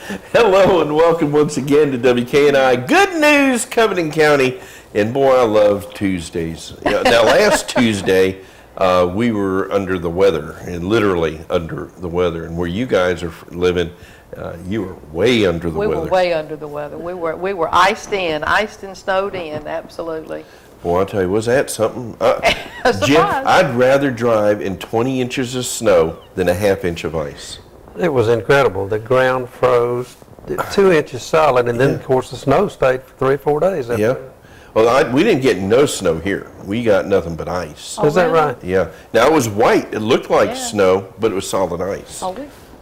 Hello and welcome once again to WKNI. Good news, Covington County. And boy, I love Tuesdays. Now, last Tuesday, we were under the weather, and literally under the weather. And where you guys are living, you were way under the weather. We were way under the weather. We were iced and snowed in, absolutely. Well, I'll tell you, was that something? Jim, I'd rather drive in 20 inches of snow than a half-inch of ice. It was incredible. The ground froze 2 inches solid, and then, of course, the snow stayed for 3 or 4 days. Yeah. Well, we didn't get no snow here. We got nothing but ice. Is that right? Yeah. Now, it was white. It looked like snow, but it was solid ice.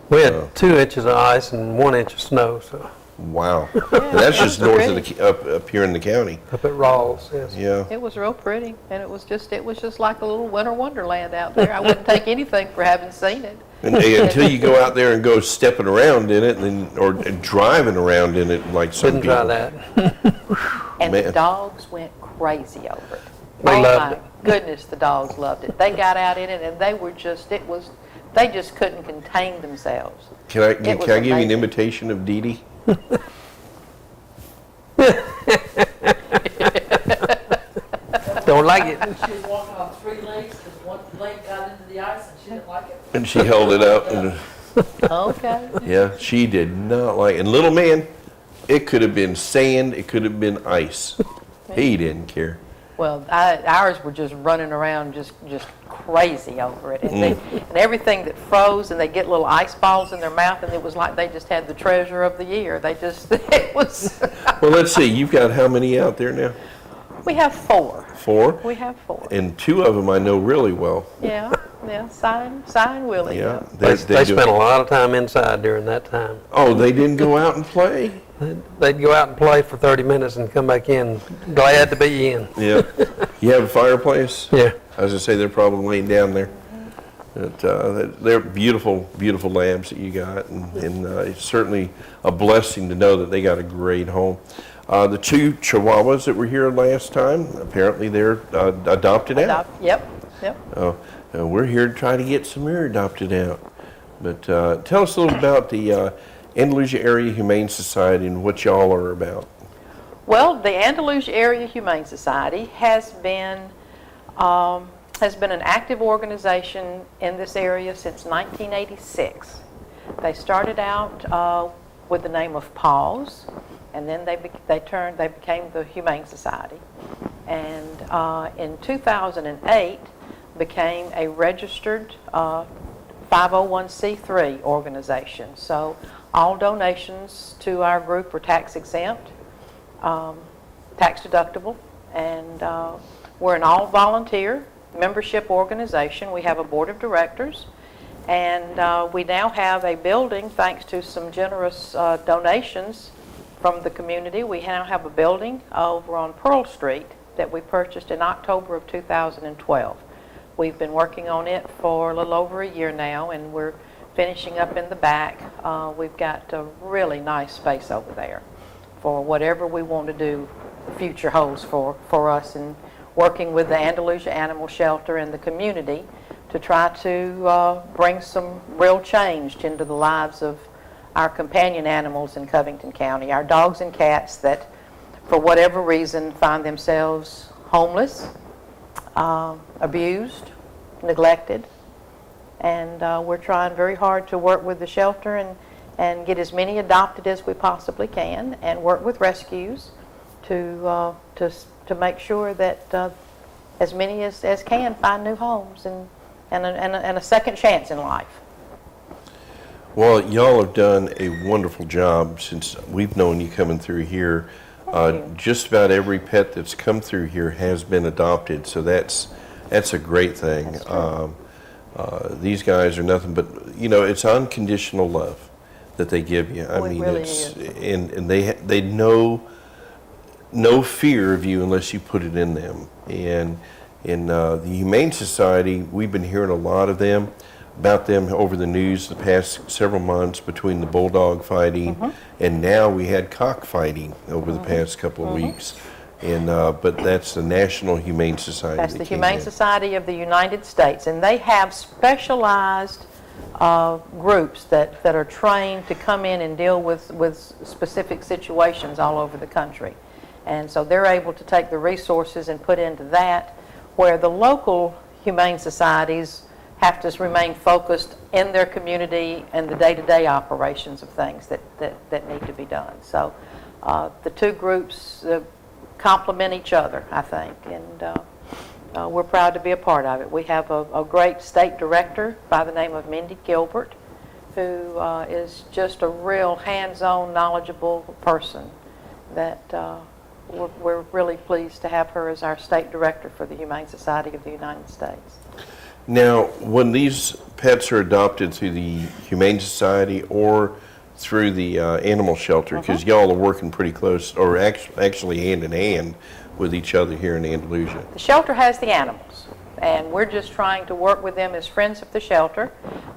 We had 2 inches of ice and 1 inch of snow. So. Wow. And that's just north of the up here in the county. Up at Rawls, yes. Yeah. It was real pretty, and it was just like a little winter wonderland out there. I wouldn't take anything for having seen it. And until you go out there and go stepping around in it, or driving around in it like some people. Couldn't try that. And the dogs went crazy over it. They loved it. Goodness, the dogs loved it. They got out in it, and they were just, they just couldn't contain themselves. Can I give you an imitation of Dee Dee? Don't like it. She was walking on 3 legs because one leg got into the ice and she didn't like it. And she held it up. And, Okay. yeah, she did not like it. And little man, it could have been sand, it could have been ice. He didn't care. Well, ours were just running around just crazy over it. And, and everything that froze, and they get little ice balls in their mouth, and it was like they just had the treasure of the year. It was... Well, let's see. You've got how many out there now? We have 4. 4? We have 4. And 2 of them I know really well. Yeah, Sign Willie. Yeah. They spent a lot of time inside during that time. Oh, they didn't go out and play? They'd go out and play for 30 minutes and come back in, glad to be in. Yeah. You have a fireplace? Yeah. I was going to say they're probably laying down there. But, they're beautiful, beautiful labs that you got, and it's certainly a blessing to know that they got a great home. The 2 Chihuahuas that were here last time, apparently they're adopted out. Yep. We're here to try to get some more adopted out. But tell us a little about the Andalusia Area Humane Society and what y'all are about. Well, the Andalusia Area Humane Society has been an active organization in this area since 1986. They started out with the name of PAWS, and then they became the Humane Society, and in 2008 became a registered 501c3 organization. So all donations to our group are tax exempt, tax deductible, and we're an all volunteer membership organization. We have a board of directors, and we now have a building thanks to some generous donations from the community. We now have a building over on Pearl Street that we purchased in October of 2012. We've been working on it for a little over a year now, and we're finishing up in the back. We've got a really nice space over there for whatever we want to do, the future holds for us, and working with the Andalusia Animal Shelter and the community to try to bring some real change into the lives of our companion animals in Covington County, our dogs and cats that, for whatever reason, find themselves homeless, abused, neglected, and we're trying very hard to work with the shelter and get as many adopted as we possibly can, and work with rescues to make sure that as many as can find new homes and a second chance in life. Well, y'all have done a wonderful job since we've known you coming through here. Just about every pet that's come through here has been adopted, so that's a great thing. These guys are nothing but, it's unconditional love that they give you. I mean, really it's and they know no fear of you unless you put it in them. And in the Humane Society, we've been hearing a lot about them over the news the past several months, between the bulldog fighting and now we had cockfighting over the past couple of weeks. And but that's the National Humane Society. That's the Humane Society of the United States, and they have specialized groups that are trained to come in and deal with specific situations all over the country. And so they're able to take the resources and put into that, where the local humane societies have to remain focused in their community and the day-to-day operations of things that need to be done. So the two groups complement each other, I think, and we're proud to be a part of it. We have a great state director by the name of Mindy Gilbert, who is just a real hands-on, knowledgeable person that we're really pleased to have her as our state director for the Humane Society of the United States. Now, when these pets are adopted through the Humane Society or through the animal shelter, because y'all are working pretty close, or actually hand in hand with each other here in Andalusia. The shelter has the animals, and we're just trying to work with them as friends of the shelter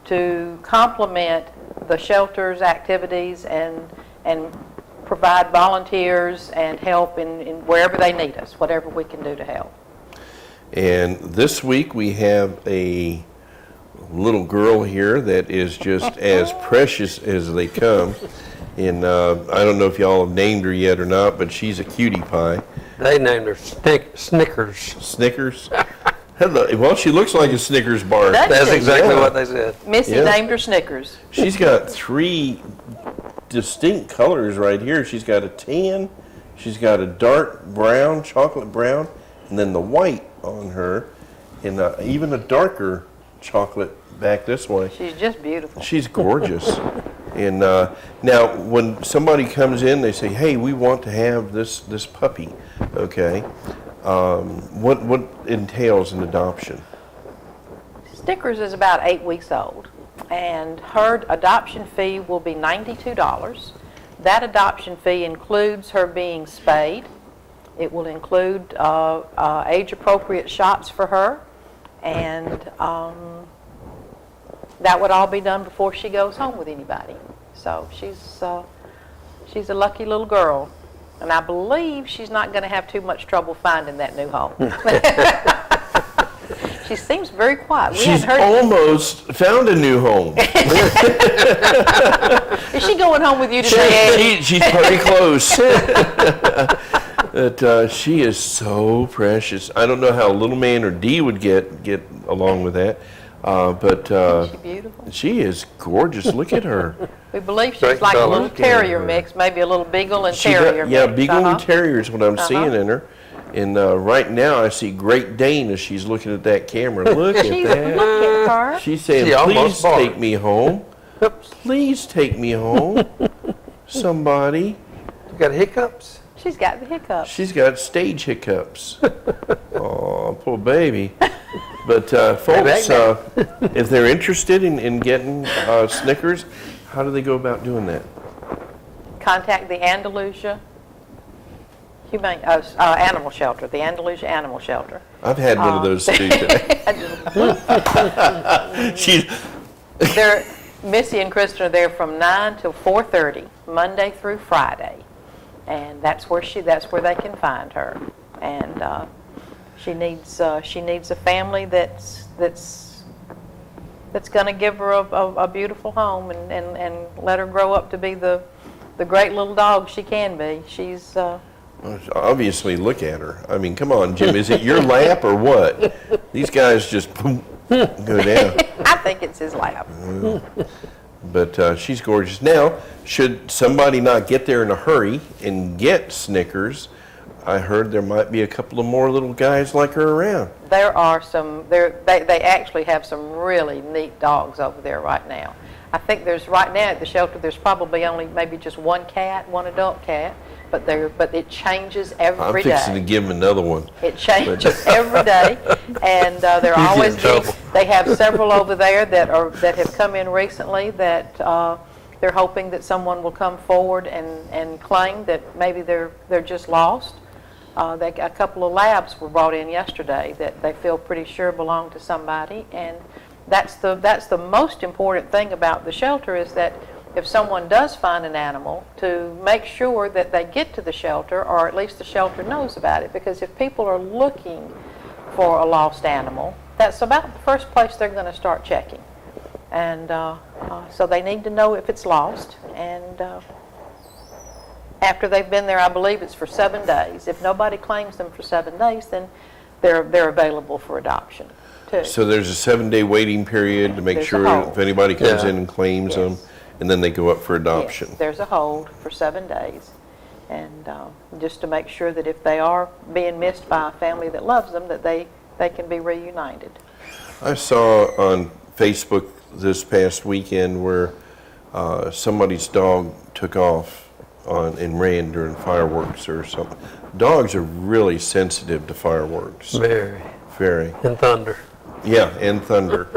to complement the shelter's activities and provide volunteers and help in wherever they need us, whatever we can do to help. And this week we have a little girl here that is just as precious as they come. And I don't know if y'all have named her yet or not, but she's a cutie pie. They named her Snickers. Snickers? Hello. Well, she looks like a Snickers bar. That's exactly Yeah. what they said. Missy Yeah. named her Snickers. She's got 3 distinct colors right here. She's got a tan, she's got a dark brown, chocolate brown, and then the white on her, and even a darker chocolate back this way. She's just beautiful. She's gorgeous. And now, when somebody comes in, they say, "Hey, we want to have this puppy." Okay, what entails an adoption? Snickers is about 8 weeks old, and her adoption fee will be $92. That adoption fee includes her being spayed. It will include age-appropriate shots for her, and that would all be done before she goes home with anybody. So she's a lucky little girl, and I believe she's not going to have too much trouble finding that new home. She seems very quiet. We She's hadn't heard. almost found a new home. Is she going home with you today? She's pretty close. But she is so precious. I don't know how little man or Dee would get along with that, but Is she beautiful? she is gorgeous. Look at her. We believe she's Great like a color. little terrier mix, maybe a little beagle and She got- terrier yeah, mix. Beagle and Terrier is what I'm Uh-huh. seeing in her. And right now I see Great Dane as she's looking at that camera. Look at She's, that. look at her. She's saying, She almost "Please barked." take me home. Please take me home. Somebody." You got hiccups? She's got the hiccups. She's got stage hiccups. Oh, poor baby. But folks, if they're interested in getting Snickers, how do they go about doing that? Contact the Andalusia Humane Animal Shelter, the Andalusia Animal Shelter. I've had one of those too today. Missy and Kristen are there from 9 till 4:30, Monday through Friday, and that's where they can find her. And she needs a family that's going to give her a beautiful home and let her grow up to be the great little dog she can be. She's Obviously, look at her. I mean, come on, Jim. Is it your lap or what? These guys just boom, go down. I think it's his lap. But she's gorgeous. Now, should somebody not get there in a hurry and get Snickers, I heard there might be a couple of more little guys like her around. There are they actually have some really neat dogs over there right now. I think right now at the shelter, there's probably only maybe just one adult cat, but it changes every day. I'm fixing to give him another one. It changes every day, and they're He's in always trouble. they have several over there that have come in recently that they're hoping that someone will come forward and claim that maybe they're just lost. A couple of labs were brought in yesterday that they feel pretty sure belong to somebody, and that's the most important thing about the shelter is that if someone does find an animal, to make sure that they get to the shelter, or at least the shelter knows about it, because if people are looking for a lost animal, that's about the first place they're going to start checking. And so they need to know if it's lost. And after they've been there, I believe it's for 7 days. If nobody claims them for 7 days, then they're available for adoption too. So there's a 7-day waiting period to make There's a sure hold. if anybody comes Yeah. in and claims them, Yes. and then they go up for adoption. Yes, there's a hold for 7 days. And just to make sure that if they are being missed by a family that loves them, that they can be reunited. I saw on Facebook this past weekend where somebody's dog took off and ran during fireworks or something. Dogs are really sensitive to fireworks. Very. Very. And thunder. Yeah, and thunder.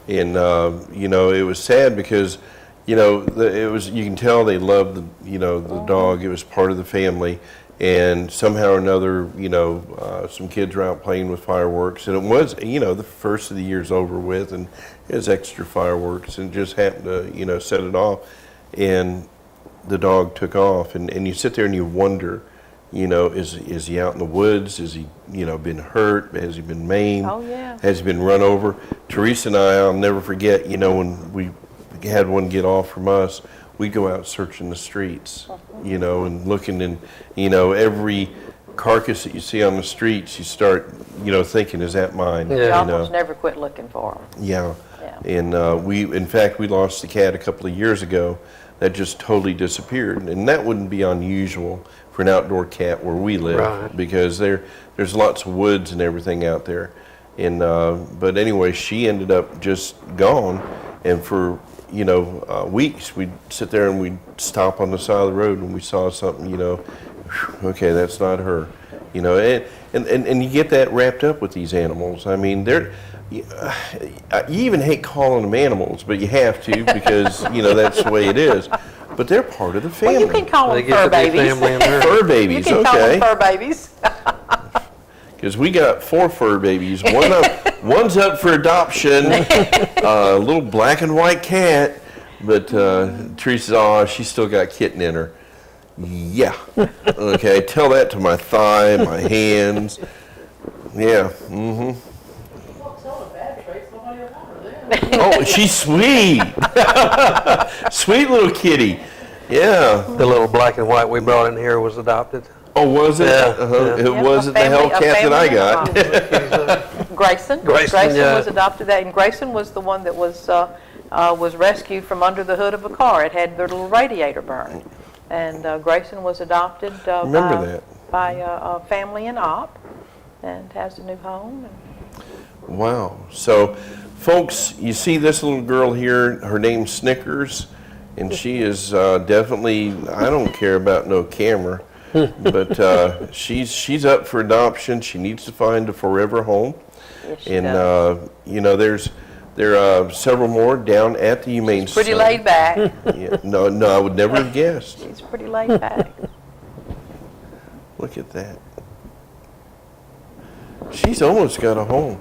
And, it was sad because, it was, you can tell they loved the dog. It was part of the family. And somehow or another, some kids were out playing with fireworks. And it was, the first of the year's over with, and it was extra fireworks, and just happened to, set it off. And the dog took off. And you sit there and you wonder, is he out in the woods? Has he, been hurt? Has he been maimed? Oh, yeah. Has he been run over? Teresa and I'll never forget, when we had one get off from us, we'd go out searching the streets, and looking, and, every carcass that you see on the streets, you start, thinking, is that mine? Yeah. You You almost know? never quit looking for them. Yeah. Yeah. And in fact, we lost a cat a couple of years ago that just totally disappeared. And that wouldn't be unusual for an outdoor cat where we live, Right. because there's lots of woods and everything out there. And but anyway, she ended up just gone. And for weeks, we'd sit there and we'd stop on the side of the road when we saw something. Okay, that's not her. And you get that wrapped up with these animals. I mean, you even hate calling them animals, but you have to because that's the way it is. But they're part of the Well, family. you can call They them get fur to be babies. family in there. Fur You babies, can call them okay. fur babies. Because we got 4 fur babies. One's up for adoption. A little black and white cat. But Teresa, she's still got kitten in her. Yeah. Okay, tell that to my thigh, my hands. Yeah. Mm-hmm. Well, tell her bad traits, nobody will want her then. Oh, she's sweet. Sweet little kitty. Yeah. The little black and white we brought in here was adopted. Oh, was it? Yeah, Uh-huh. yeah. It Yeah, wasn't a the family- Hellcat a that I family got. Grayson. Grayson, yeah. Was adopted, and Grayson was the one that was rescued from under the hood of a car. It had their little radiator burn. And Grayson was adopted Remember that. by a family in Opp and has a new home. Wow. So, folks, you see this little girl here, her name's Snickers, and she is definitely, I don't care about no camera, but she's up for adoption. She needs to find a forever home. Yes, she And, does. there are several more down at the Humane Pretty Society. laid back. Yeah, no, I would never have guessed. She's pretty laid back. Look at that. She's almost got a home.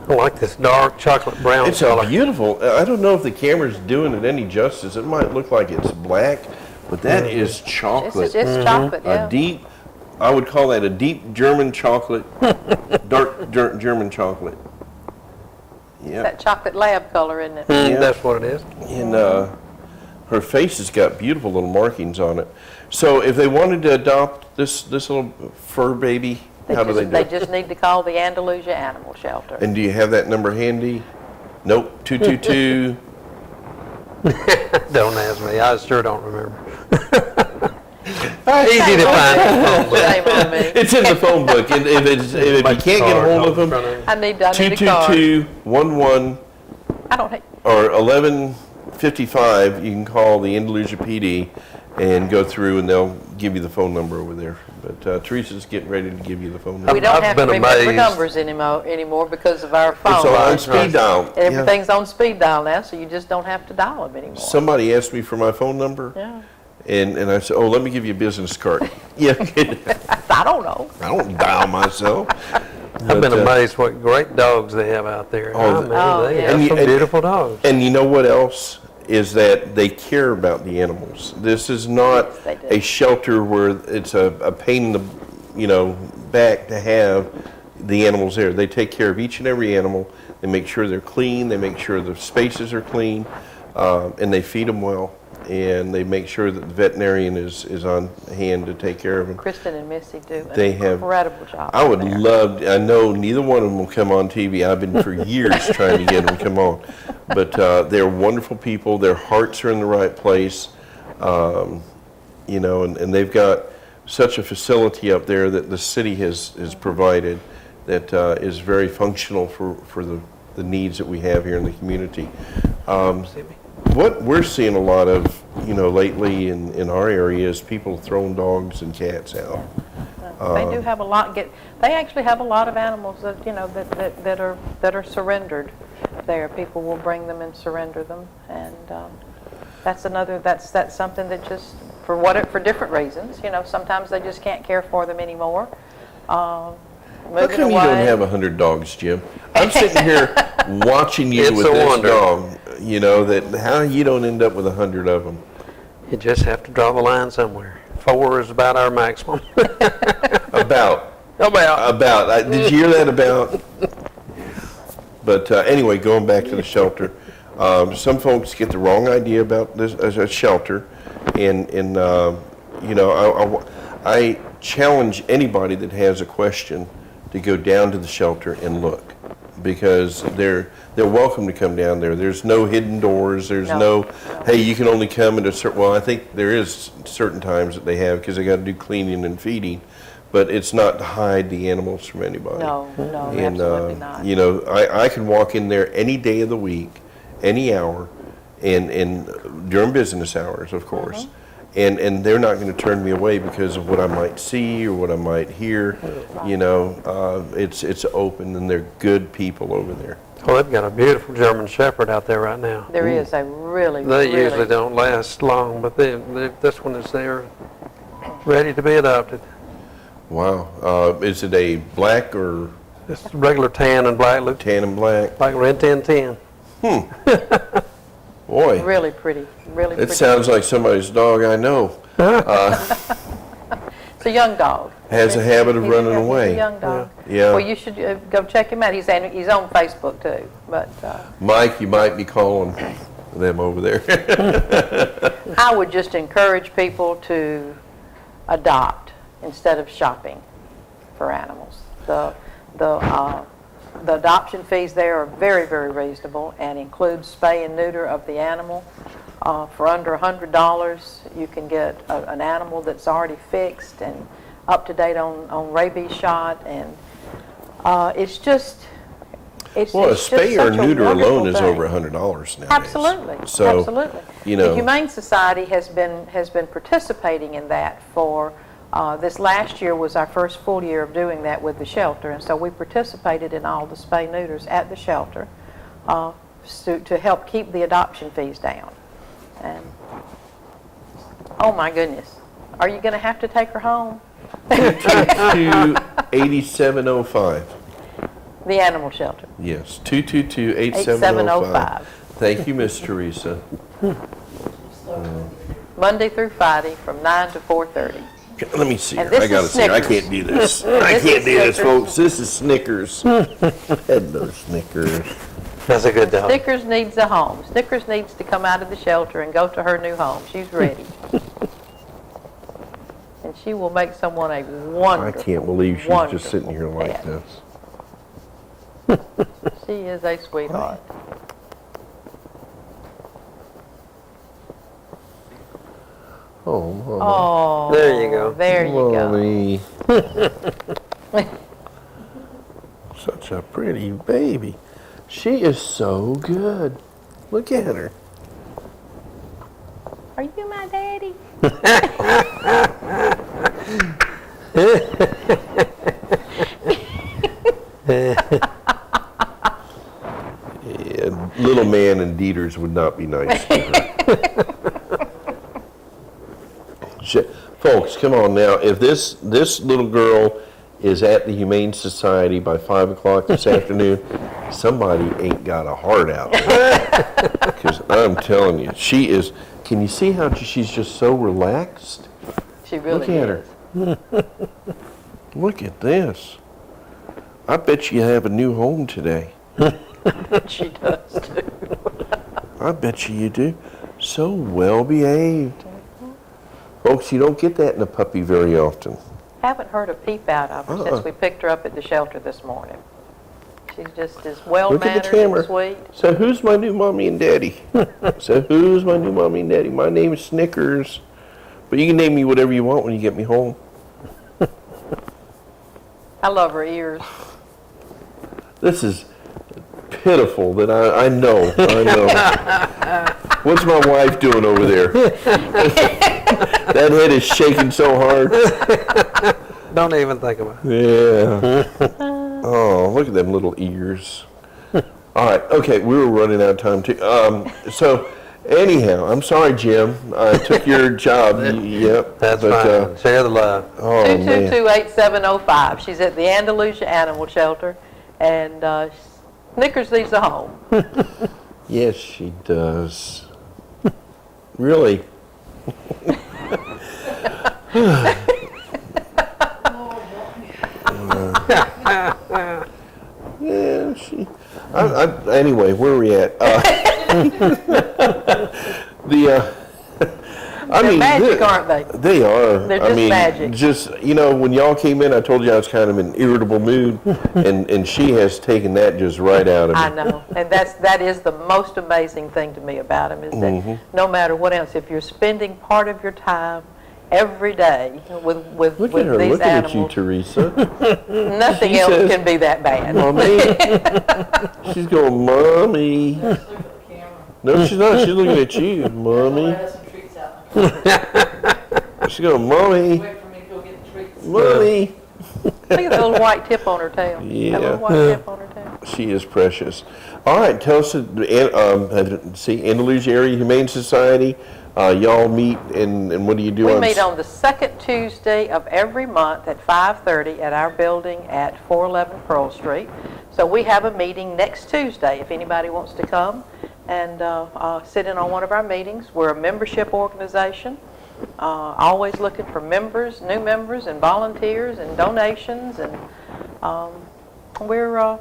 I like this dark chocolate brown It's color. a beautiful, I don't know if the camera's doing it any justice. It might look like it's black, but that is chocolate. It's chocolate, yeah. A deep, I would call that a deep German chocolate, dark German chocolate. Yeah. That chocolate lab color, isn't it? Yeah. That's what it is. And her face has got beautiful little markings on it. So if they wanted to adopt this little fur baby, how do they do They it? just need to call the Andalusia Animal Shelter. And do you have that number handy? Nope, 222. Don't ask me. I sure don't remember. Easy to find. Shame on me. It's in the phone book. And if you can't get a hold of them, I need a card. 222-11 I don't hate. or 1155, you can call the Andalusia PD and go through, and they'll give you the phone number over there. But Teresa's getting ready to give you the phone number. We don't I've have to been remember amazed. numbers anymore because of our phone. It's on Right, speed right. dial. Yeah. Everything's on speed dial now, so you just don't have to dial them anymore. Somebody asked me for my phone number, Yeah. and I said, oh, let me give you a business card. Yeah, I don't know. I don't dial myself. I've been amazed what great dogs they have out there. Oh, I mean, Oh, they yeah. have And some you- beautiful dogs. And you know what else? Is that they care about the animals. This is not Yes, they do. a shelter where it's a pain in the, back to have. the animals there. They take care of each and every animal. They make sure they're clean. They make sure the spaces are clean, and they feed them well. And they make sure that the veterinarian is on hand to take care of them. Kristen and Missy do They an have- incredible job. I would there. love, I know neither one of them will come on TV. I've been for years trying to get them to come on. But they're wonderful people. Their hearts are in the right place. You know, and they've got such a facility up there that the city has provided that is very functional for the needs that we have here in the community. What we're seeing a lot of, you know, lately in our area is people throwing dogs and cats out. They do have a lot, they actually have a lot of animals that, you know, that are surrendered there. People will bring them and surrender them, and that's something that just, for different reasons, you know, sometimes they just can't care for them anymore. How come you don't have 100 dogs, Jim? I'm sitting here watching you It's with a this wonder. dog, you know, that how you don't end up with 100 of them. You just have to draw the line somewhere. 4 is about our maximum. About. About. Did you hear that about? But anyway, going back to the shelter, some folks get the wrong idea about this as a shelter, and you know, I challenge anybody that has a question to go down to the shelter and look, because they're welcome to come down there. There's no hidden doors. There's no, hey, you can only come at a certain. Well, I think there is certain times that they have because they got to do cleaning and feeding, but it's not to hide the animals from anybody. No, And, absolutely not. you know, I can walk in there any day of the week, any hour, and during business hours, of course. And they're not going to turn me away because of what I might see or what I might hear. You know, it's open, and they're good people over there. Well, they've got a beautiful German Shepherd out there right now. There is a really, They really, usually don't last long, but this one is there, ready to be adopted. Wow. Is it a black or It's regular tan and black, look tan and black? like Red 1010. Boy, really pretty, really it pretty. sounds like somebody's dog I know. It's a young dog. Has a habit of running He's away. a young dog. Yeah. Well, you should go check him out. He's on Facebook too. But Mike, you might be calling them over there. I would just encourage people to adopt instead of shopping for animals. The adoption fees there are very, very reasonable and include spay and neuter of the animal. For under $100, you can get an animal that's already fixed and up to date on rabies shot, and it's just Well, a it's just spay or such a neuter alone wonderful is thing. over $100 nowadays. Absolutely, So, absolutely. you know- The Humane Society has been participating in that for, this last year was our first full year of doing that with the shelter, and so we participated in all the spay neuters at the shelter to help keep the adoption fees down. And, oh my goodness, are you going to have to take her home? 222-8705. The animal shelter. Yes, 222-8705. 8705. Thank you, Miss Teresa. Monday through Friday from 9 to 4:30. Let me see And here. this I gotta is see. I Snickers. can't do this. I This can't is do this, Snickers. folks. This is Snickers. Hello, Snickers. That's a good dog. Snickers needs a home. Snickers needs to come out of the shelter and go to her new home. She's ready. And she will make someone a I wonderful, can't believe she's wonderful just sitting here like pet. this. She is a sweetheart. Oh, Mama. Oh, There you go. There you go. Mommy. Such a pretty baby. She is so good. Look at her. Are you my daddy? Yeah, little man and Dieters would not be nice to her. Folks, come on now. If this little girl is at the Humane Society by 5 o'clock this afternoon, somebody ain't got a heart out there. Because I'm telling you, she is. Can you see how she's just so relaxed? She really Look at is. her. Look at this. I bet you have a new home today. She does too. I bet you do. So well behaved. Folks, you don't get that in a puppy very often. Haven't heard a peep out of her since we picked her up at the shelter this morning. She's just as well-mannered and sweet. So who's my new mommy and daddy? My name is Snickers. But you can name me whatever you want when you get me home. I love her ears. This is pitiful that I know. What's my wife doing over there? That head is shaking so hard. Don't even think about it. Yeah. Oh, look at them little ears. All right. Okay, we were running out of time too. So, anyhow, I'm sorry, Jim. I took your job. Yep. That's fine. Share the love. Oh, man. 222-8705. She's at the Andalusia Animal Shelter, and Snickers needs a home. Yes, she does. Really? Yeah, she. Anyway, where are we at? They're magic, aren't they? They are. They're just magic. Just, when y'all came in, I told you I was kind of in an irritable mood, and she has taken that just right out of me. I know, and that is the most amazing thing to me about them is that no matter what else, if you're spending part of your time every day with Look at her these looking animals, at you, Teresa. nothing She else says, can be that bad. Mommy. She's going, Mommy. Look at the camera. No, she's not. She's looking at you, I Mommy. have some treats out. She's going, Mommy. Wait for me to go get the treats. Mommy. Look at that little white tip on her tail. Yeah. That little white tip on her tail. She is precious. All right, tell us, Andalusia Area Humane Society, y'all meet and what do you do? We meet on the second Tuesday of every month at 5:30 at our building at 411 Pearl Street. So we have a meeting next Tuesday if anybody wants to come and sit in on one of our meetings. We're a membership organization, always looking for members, new members, and volunteers and donations, and we're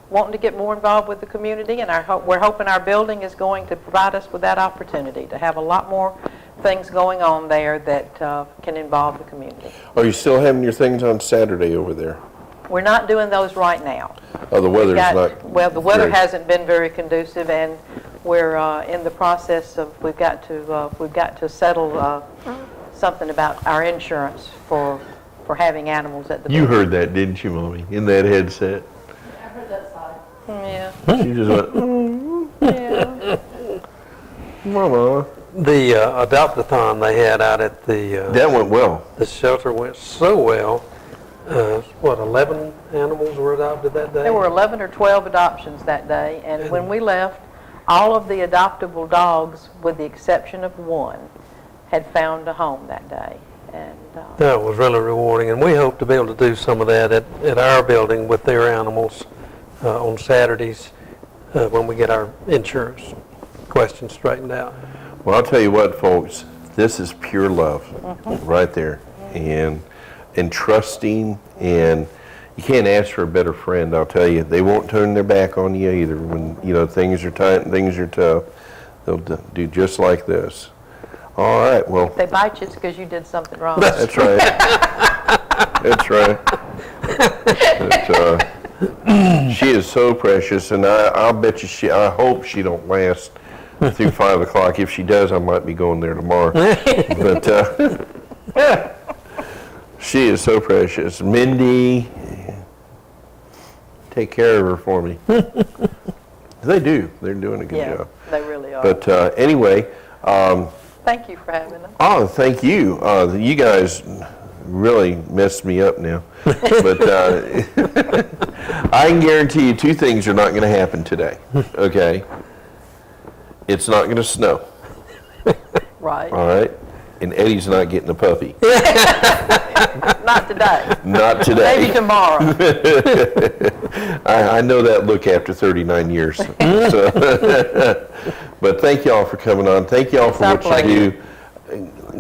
wanting to get more involved with the community, and we're hoping our building is going to provide us with that opportunity to have a lot more things going on there that can involve the community. Are you still having your things on Saturday over there? We're not doing those right now. Oh, the weather's not. Well, the weather great. hasn't been very conducive, and we're in the process of we've got to settle something about our insurance for having animals at the You building. heard that, didn't you, Mommy? In that headset. I heard that side. Yeah, She just went, yeah. Mama. The adopt-a-thon they had out at the That went well. shelter went so well. 11 animals were adopted that day? There were 11 or 12 adoptions that day, and when we left, all of the adoptable dogs, with the exception of one, had found a home that day. And That was really rewarding, and we hope to be able to do some of that at our building with their animals on Saturdays when we get our insurance questions straightened out. Well, I'll tell you what, folks, this is pure love right there. And trusting, and you can't ask for a better friend, I'll tell you. They won't turn their back on you either. When, things are tight and things are tough, they'll do just like this. All right, well. if they bite you, it's because you did something wrong. That's right. That's right. But, she is so precious, and I'll bet you I hope she don't last through 5 o'clock. If she does, I might be going there tomorrow. But she is so precious. Mindy, take care of her for me. They do. They're doing a good Yeah, job. they really are. But anyway. Thank you for having us. Oh, thank you. You guys really messed me up now. But I can guarantee you 2 things are not going to happen today. Okay? It's not going to snow. Right. All right? And Eddie's not getting a puppy. Not today. Not today. Maybe tomorrow. I know that look after 39 years. So, but thank y'all for coming on. Thank y'all for what you do.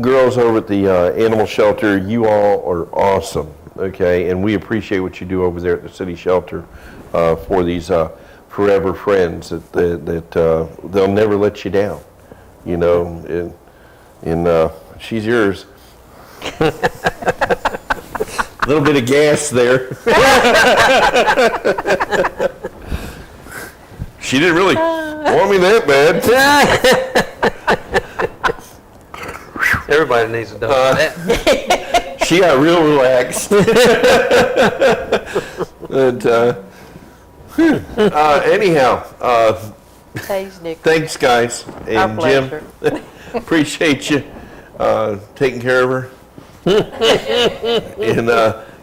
Girls over at the animal shelter, you all are awesome. okay? And we appreciate what you do over there at the city shelter for these forever friends that they'll never let you down, you know, and she's yours. A little bit of gas there. She didn't really want me that bad. Everybody needs a dog. She got real relaxed. But, anyhow, Thanks, Nick. thanks, guys. Our And Jim, pleasure. appreciate you taking care of her. And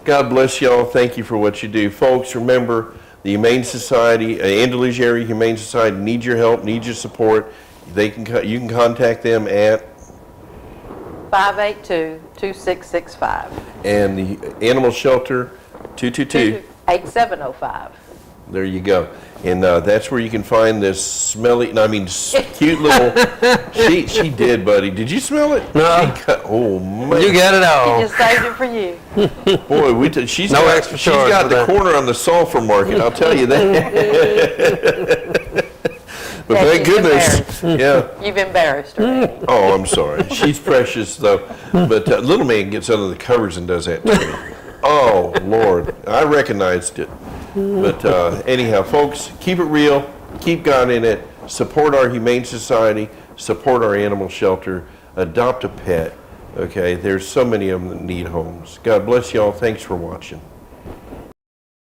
God bless y'all. Thank you for what you do. Folks, remember, the Humane Society, Andalusia Area Humane Society needs your help, needs your support. You can contact them at, 582-2665. and the animal shelter, 222. 8705. There you go. And that's where you can find this cute little, she did, buddy. Did you smell it? No. Oh, man. You got it He all. just saved it for you. Boy, she's No got, extra she's charge got for the that. corner on the sulfur market, I'll tell you that. But thank She's goodness, yeah. You've embarrassed her. Oh, I'm sorry. She's precious, though. But little man gets under the covers and does that to me. Oh, Lord. I recognized it. But anyhow, folks, keep it real. Keep God in it. Support our Humane Society. Support our animal shelter. Adopt a pet. Okay? There's so many of them that need homes. God bless y'all. Thanks for watching.